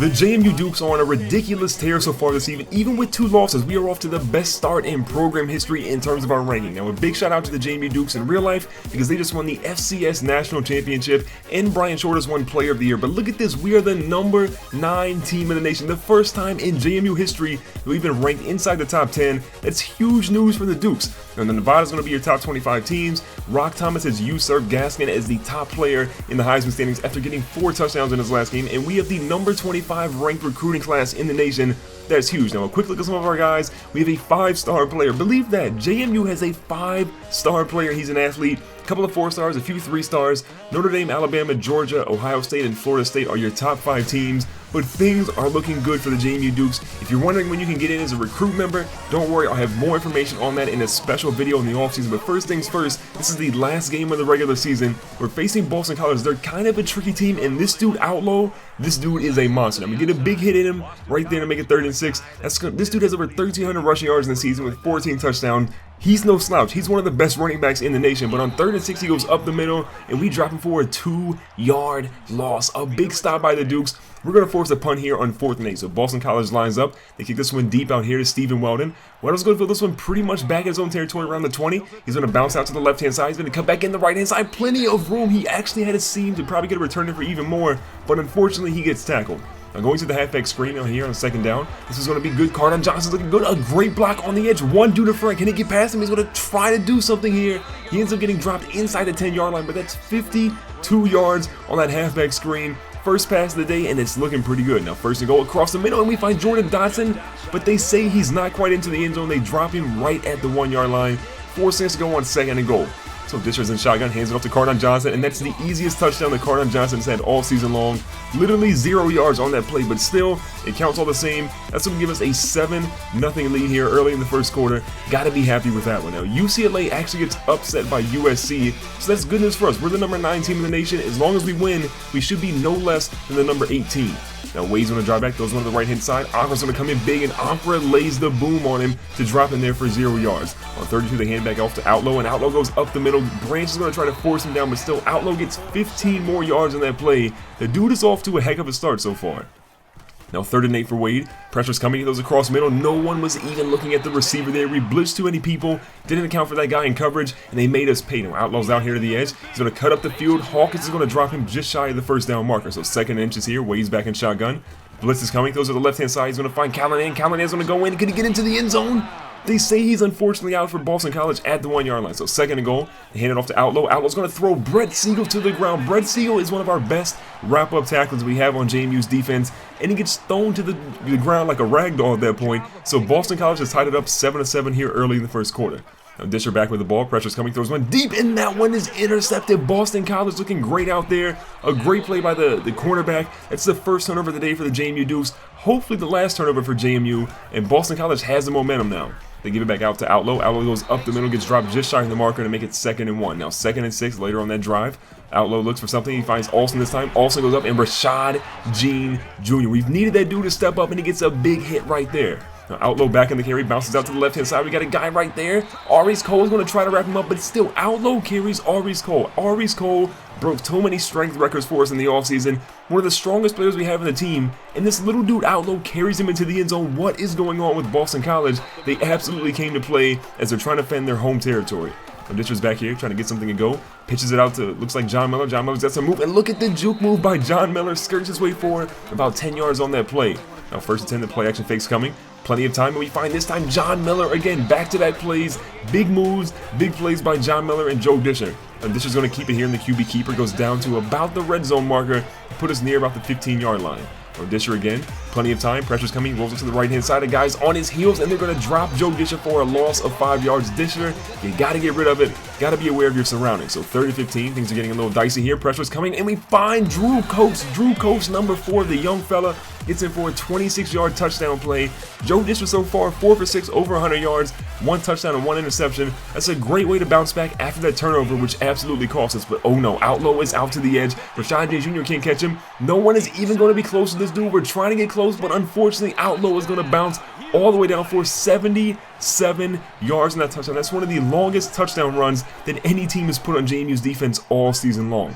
The JMU Dukes are on a ridiculous tear so far this season. Even with 2 losses, we are off to the best start in program history in terms of our ranking. Now, a big shout out to the JMU Dukes in real life because they just won the FCS National Championship and Brian Shorter's won Player of the Year. But look at this, we are the number 9 team in the nation. The first time in JMU history that we've been ranked inside the top 10. That's huge news for the Dukes. And then Nevada's going to be your top 25 teams. Rock Thomas has usurped Gaskin as the top player in the Heisman standings after getting 4 touchdowns in his last game. And we have the number 25 ranked recruiting class in the nation. That's huge. Now, a quick look at some of our guys. We have a 5-star player. Believe that. JMU has a 5-star player. He's an athlete. A couple of 4-stars, a few 3-stars. Notre Dame, Alabama, Georgia, Ohio State, and Florida State are your top 5 teams. But things are looking good for the JMU Dukes. If you're wondering when you can get in as a recruit member, don't worry, I'll have more information on that in a special video in the offseason. But first things first, this is the last game of the regular season. We're facing Boston College. They're kind of a tricky team, and this dude, Outlaw, this dude is a monster. I'm going to get a big hit in him right there to make it 3rd and 6. This dude has over 1,300 rushing yards in the season with 14 touchdowns. He's no slouch. He's one of the best running backs in the nation. But on 3rd and 6, he goes up the middle, and we drop him for a 2-yard loss. A big stop by the Dukes. We're going to force a punt here on 4th and 8. So Boston College lines up. They kick this one deep out here to Stephen Weldon. Weldon's going to fill this one pretty much back in his own territory around the 20. He's going to bounce out to the left-hand side. He's going to come back in the right-hand side. Plenty of room. He actually had a seam to probably get a returner for even more. But unfortunately, he gets tackled. Now going to the halfback screen out here on 2nd down. This is going to be good. Cardon Johnson's looking good. A great block on the edge. One dude in front. Can he get past him? He's going to try to do something here. He ends up getting dropped inside the 10-yard line, but that's 52 yards on that halfback screen. First pass of the day, and it's looking pretty good. Now, 1st and goal across the middle, and we find Jordan Dotson, but they say he's not quite into the end zone. They drop him right at the 1-yard line. 4 seconds to go on 2nd and goal. So Disher's in shotgun, hands it off to Cardon Johnson, and that's the easiest touchdown that Cardon Johnson's had all season long. Literally 0 yards on that play, but still, it counts all the same. That's going to give us a 7-0 lead here early in the 1st quarter. Got to be happy with that one. Now, UCLA actually gets upset by USC, so that's good news for us. We're the number 9 team in the nation. As long as we win, we should be no less than the number 8 team. Now, Wade's going to drive back, throws one to the right-hand side. Ankara's going to come in big, and Ankara lays the boom on him to drop in there for 0 yards. On 32, they hand back off to Outlaw, and Outlaw goes up the middle. Branch is going to try to force him down, but still, Outlaw gets 15 more yards on that play. The dude is off to a heck of a start so far. Now 3rd and 8 for Wade. Pressure's coming. He goes across middle. No one was even looking at the receiver there. We blitzed too many people. Didn't account for that guy in coverage, and they made us pay. Now Outlaw's out here to the edge. He's going to cut up the field. Hawkins is going to drop him just shy of the 1st down marker. So 2nd inches here. Wade's back in shotgun. Blitz is coming. Throws to the left-hand side. He's going to find Callahan. Callahan's going to go in. Can he get into the end zone? They say he's unfortunately out for Boston College at the 1-yard line. So 2nd and goal. They hand it off to Outlaw. Outlaw's going to throw Brett Siegel to the ground. Brett Siegel is one of our best wrap-up tackles we have on JMU's defense. And he gets thrown to the ground like a rag doll at that point. So Boston College has tied it up 7-7 here early in the 1st quarter. Now Disher back with the ball. Pressure's coming. Throws one deep, and that one is intercepted. Boston College looking great out there. A great play by the cornerback. That's the 1st turnover of the day for the JMU Dukes. Hopefully the last turnover for JMU. And Boston College has the momentum now. They give it back out to Outlaw. Outlaw goes up the middle, gets dropped just shy of the marker to make it 2nd and 1. Now 2nd and 6 later on that drive. Outlaw looks for something. He finds Alston this time. Alston goes up, and Rashad Jean Jr. We've needed that dude to step up, and he gets a big hit right there. Now Outlaw back in the carry, bounces out to the left-hand side. We got a guy right there. Aries Cole is going to try to wrap him up, but still Outlaw carries Aries Cole. Aries Cole broke so many strength records for us in the offseason. One of the strongest players we have in the team, and this little dude Outlaw carries him into the end zone. What is going on with Boston College? They absolutely came to play as they're trying to defend their home territory. Disher's back here trying to get something to go. Pitches it out to, looks like John Miller. John Miller's got some move, and look at the juke move by John Miller. Skirts his way forward about 10 yards on that play. Now 1st and 10, the play action fake's coming. Plenty of time, and we find this time John Miller again. Back-to-back plays, big moves, big plays by John Miller and Joe Disher. And Disher's going to keep it here, and the QB keeper goes down to about the red zone marker, put us near about the 15-yard line. Now Disher again, plenty of time, pressure's coming, rolls it to the right-hand side, of guys on his heels, and they're going to drop Joe Disher for a loss of 5 yards. Disher, you got to get rid of it, got to be aware of your surroundings. So 3rd and 15, things are getting a little dicey here, pressure's coming, and we find Drew Coates, number 4, the young fella, gets in for a 26-yard touchdown play. Joe Disher so far, 4 for 6, over 100 yards, 1 touchdown and 1 interception. That's a great way to bounce back after that turnover, which absolutely cost us. But oh no, Outlaw is out to the edge. Rashad J. Jr. can't catch him. No one is even going to be close to this dude. We're trying to get close, but unfortunately, Outlaw is going to bounce all the way down for 77 yards in that touchdown. That's one of the longest touchdown runs that any team has put on JMU's defense all season long.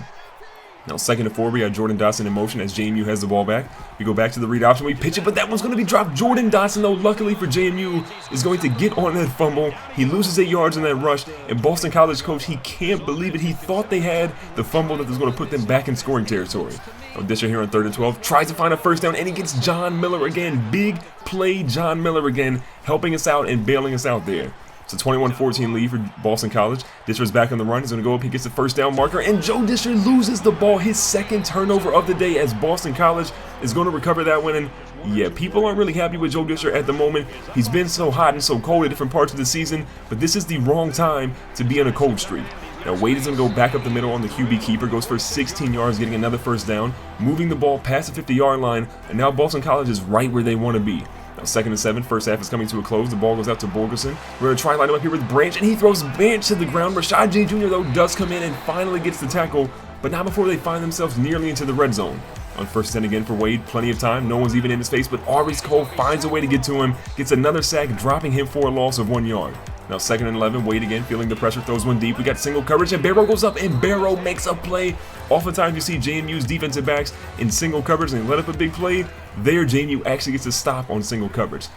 Now 2nd and 4, we got Jordan Dotson in motion as JMU has the ball back. We go back to the read option, we pitch it, but that one's going to be dropped. Jordan Dotson, though, luckily for JMU, is going to get on that fumble. He loses 8 yards in that rush, and Boston College coach, he can't believe it. He thought they had the fumble that was going to put them back in scoring territory. Now Disher here on 3rd and 12, tries to find a first down, and he gets John Miller again. Big play, John Miller again, helping us out and bailing us out there. It's a 21-14 lead for Boston College. Disher's back on the run. He's going to go up. He gets the first down marker. And Joe Disher loses the ball. His 2nd turnover of the day as Boston College is going to recover that one. And yeah, people aren't really happy with Joe Disher at the moment. He's been so hot and so cold at different parts of the season. But this is the wrong time to be on a cold streak. Now Wade is going to go back up the middle on the QB keeper. Goes for 16 yards, getting another first down. Moving the ball past the 50-yard line. And now Boston College is right where they want to be. Now 2nd and 7, first half is coming to a close. The ball goes out to Borgerson. We're going to try and line him up here with Branch, and he throws Branch to the ground. Rashad J. Jr., though, does come in and finally gets the tackle, but not before they find themselves nearly into the red zone. On 1st and 10 again for Wade, plenty of time. No one's even in his face, but Aries Cole finds a way to get to him, gets another sack, dropping him for a loss of 1 yard. Now 2nd and 11, Wade again, feeling the pressure, throws one deep. We got single coverage, and Barrow goes up, and Barrow makes a play. Oftentimes you see JMU's defensive backs in single coverage, and they let up a big play. There, JMU actually gets a stop on single coverage.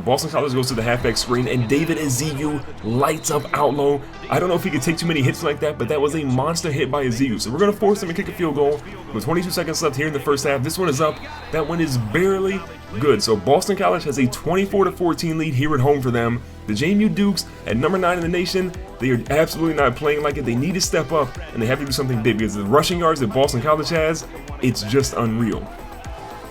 Boston College goes to the halfback screen, and David Ezekiel lights up out low. I don't know if he could take too many hits like that, but that was a monster hit by Ezekiel. So we're going to force him to kick a field goal with 22 seconds left here in the first half. This one is up. That one is barely good. So Boston College has a 24-14 lead here at home for them. The JMU Dukes at number 9 in the nation, they are absolutely not playing like it. They need to step up, and they have to do something big because the rushing yards that Boston College has, it's just unreal.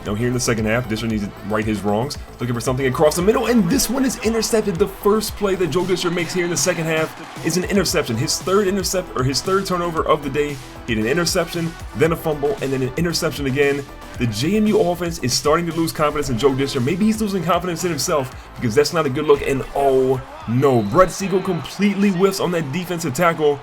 Now here in the second half, Disher needs to right his wrongs, looking for something across the middle, and this one is intercepted. The first play that Joe Disher makes here in the second half is an interception. His third turnover of the day. He had an interception, then a fumble, and then an interception again. The JMU offense is starting to lose confidence in Joe Disher. Maybe he's losing confidence in himself because that's not a good look. And oh no, Brett Siegel completely whiffs on that defensive tackle.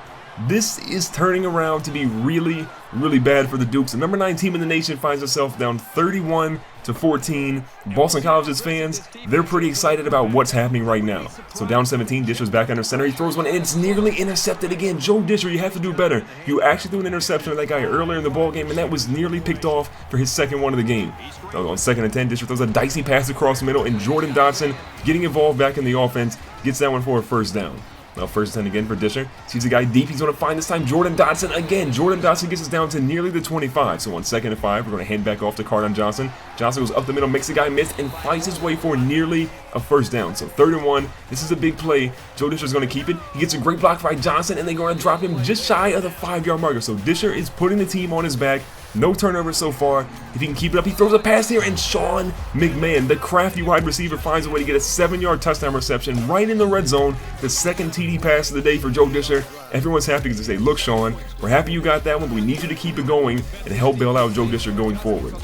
This is turning around to be really, really bad for the Dukes. The number 9 team in the nation finds itself down 31-14. Boston College's fans, they're pretty excited about what's happening right now. So down 17, Disher's back under center. He throws one, and it's nearly intercepted again. Joe Disher, you have to do better. You actually threw an interception to that guy earlier in the ball game, and that was nearly picked off for his second one of the game. So on 2nd and 10, Disher throws a dicey pass across the middle, and Jordan Dotson, getting involved back in the offense, gets that one for a first down. Now 1st and 10 again for Disher. Sees the guy deep. He's going to find this time Jordan Dotson again. Jordan Dotson gets us down to nearly the 25. So on 2nd and 5, we're going to hand back off to Cardon Johnson. Johnson goes up the middle, makes the guy miss, and fights his way for nearly a first down. So 3rd and 1. This is a big play. Joe Disher's going to keep it. He gets a great block by Johnson, and they're going to drop him just shy of the 5-yard marker. So Disher is putting the team on his back. No turnovers so far. If he can keep it up, he throws a pass here, and Sean McMahon, the crafty wide receiver, finds a way to get a 7-yard touchdown reception right in the red zone. The second TD pass of the day for Joe Disher. Everyone's happy because they say, look, Sean, we're happy you got that one, but we need you to keep it going and help bail out Joe Disher going forward.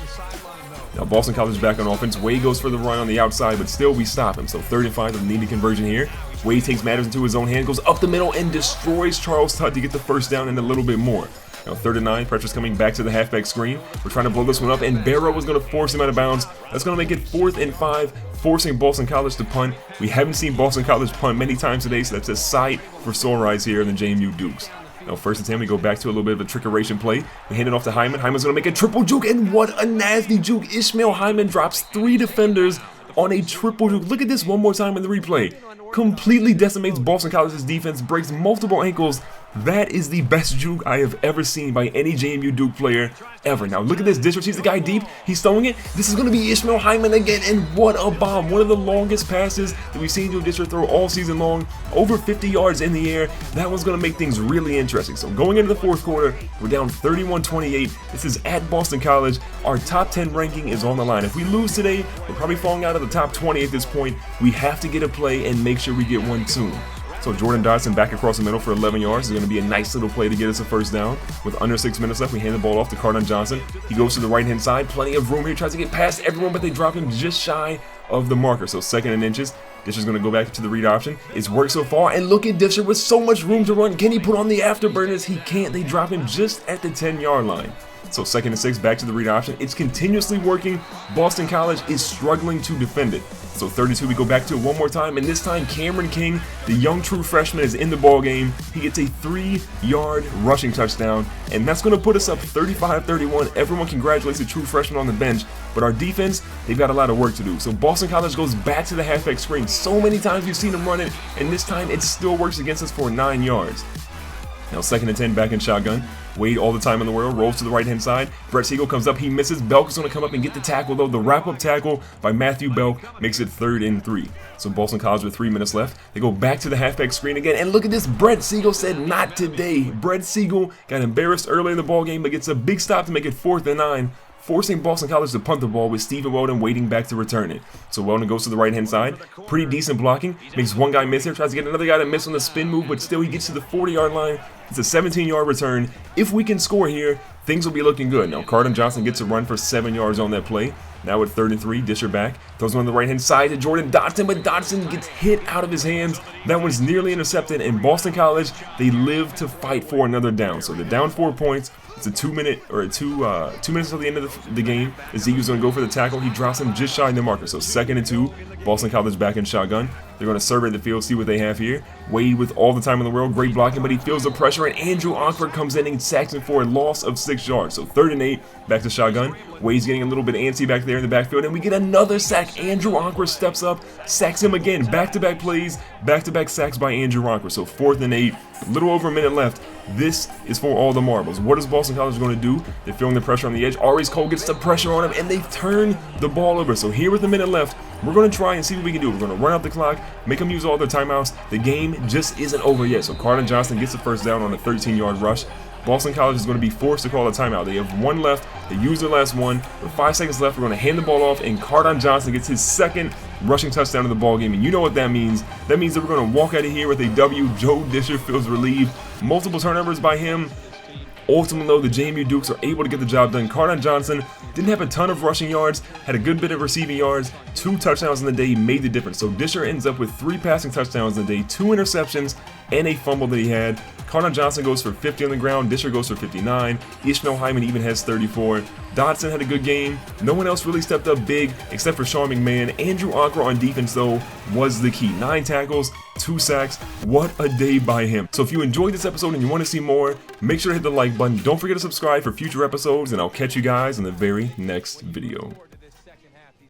Now Boston College is back on offense. Wade goes for the run on the outside, but still we stop him. So 3rd and 5 with a needed conversion here. Wade takes matters into his own hand, goes up the middle, and destroys Charles Tutt to get the first down and a little bit more. Now 3rd and 9, pressure's coming back to the halfback screen. We're trying to blow this one up, and Barrow is going to force him out of bounds. That's going to make it 4th and 5, forcing Boston College to punt. We haven't seen Boston College punt many times today, so that's a sight for sore eyes here in the JMU Dukes. Now 1st and 10, we go back to a little bit of a trickeration play. We hand it off to Hyman. Hyman's going to make a triple juke, and what a nasty juke. Ishmael Hyman drops 3 defenders on a triple juke. Look at this one more time in the replay. Completely decimates Boston College's defense, breaks multiple ankles. That is the best juke I have ever seen by any JMU Duke player ever. Now look at this. Disher sees the guy deep. He's throwing it. This is going to be Ishmael Hyman again, and what a bomb. One of the longest passes that we've seen Joe Disher throw all season long. Over 50 yards in the air. That one's going to make things really interesting. So going into the 4th quarter, we're down 31-28. This is at Boston College. Our top 10 ranking is on the line. If we lose today, we're probably falling out of the top 20 at this point. We have to get a play and make sure we get one soon. So Jordan Dotson back across the middle for 11 yards. It's going to be a nice little play to get us a first down. With under 6 minutes left, we hand the ball off to Cardon Johnson. He goes to the right-hand side. Plenty of room here. Tries to get past everyone, but they drop him just shy of the marker. So 2nd and inches. Disher's going to go back to the read option. It's worked so far, and look at Disher with so much room to run. Can he put on the afterburners? He can't. They drop him just at the 10-yard line. So 2nd and 6, back to the read option. It's continuously working. Boston College is struggling to defend it. So 32, we go back to it one more time, and this time Cameron King, the young true freshman, is in the ball game. He gets a 3-yard rushing touchdown, and that's going to put us up 35-31. Everyone congratulates the true freshman on the bench, but our defense, they've got a lot of work to do. So Boston College goes back to the halfback screen. So many times we've seen them run it, and this time it still works against us for 9 yards. Now 2nd and 10, back in shotgun. Wade, all the time in the world, rolls to the right-hand side. Brett Siegel comes up, he misses. Belk is going to come up and get the tackle, though. The wrap-up tackle by Matthew Belk makes it 3rd and 3. So Boston College with 3 minutes left. They go back to the halfback screen again, and look at this. Brett Siegel said, "Not today." Brett Siegel got embarrassed early in the ball game, but gets a big stop to make it 4th and 9. Forcing Boston College to punt the ball with Stephen Weldon waiting back to return it. So Weldon goes to the right-hand side. Pretty decent blocking. Makes one guy miss here. Tries to get another guy to miss on the spin move, but still he gets to the 40-yard line. It's a 17-yard return. If we can score here, things will be looking good. Now, Carden Johnson gets a run for 7 yards on that play. Now at 3rd and 3, Disher back. Throws one on the right-hand side to Jordan Dotson, but Dotson gets hit out of his hands. That one's nearly intercepted, and Boston College, they live to fight for another down. So they're down 4 points. It's a 2 minutes till the end of the game. Ezekiel's going to go for the tackle. He drops him just shy of the marker. So 2nd and 2, Boston College back in shotgun. They're going to survey the field, see what they have here. Wade with all the time in the world, great blocking, but he feels the pressure, and Andrew Ankford comes in and sacks him for a loss of 6 yards. So 3rd and 8, back to shotgun. Wade's getting a little bit antsy back there in the backfield, and we get another sack. Andrew Ankford steps up, sacks him again. Back-to-back plays, back-to-back sacks by Andrew Ankford. So 4th and 8, a little over a minute left. This is for all the marbles. What is Boston College going to do? They're feeling the pressure on the edge. Aries Cole gets the pressure on him, and they turn the ball over. So here with a minute left, we're going to try and see what we can do. We're going to run out the clock, make them use all their timeouts. The game just isn't over yet. So Carden Johnson gets the first down on a 13-yard rush. Boston College is going to be forced to call a timeout. They have one left. They use their last one. With 5 seconds left, we're going to hand the ball off, and Carden Johnson gets his 2nd rushing touchdown of the ball game. And you know what that means. That means that we're going to walk out of here with a W. Joe Disher feels relieved. Multiple turnovers by him. Ultimately, though, the JMU Dukes are able to get the job done. Carden Johnson didn't have a ton of rushing yards, had a good bit of receiving yards. 2 touchdowns in the day made the difference. So Disher ends up with 3 passing touchdowns in the day, 2 interceptions, and a fumble that he had. Carden Johnson goes for 50 on the ground. Disher goes for 59. Ishmael Hyman even has 34. Dodson had a good game. No one else really stepped up big except for Sean McMahon. Andrew Ankford on defense, though, was the key. 9 tackles, 2 sacks. What a day by him. So if you enjoyed this episode and you want to see more, make sure to hit the like button. Don't forget to subscribe for future episodes, and I'll catch you guys in the very next video.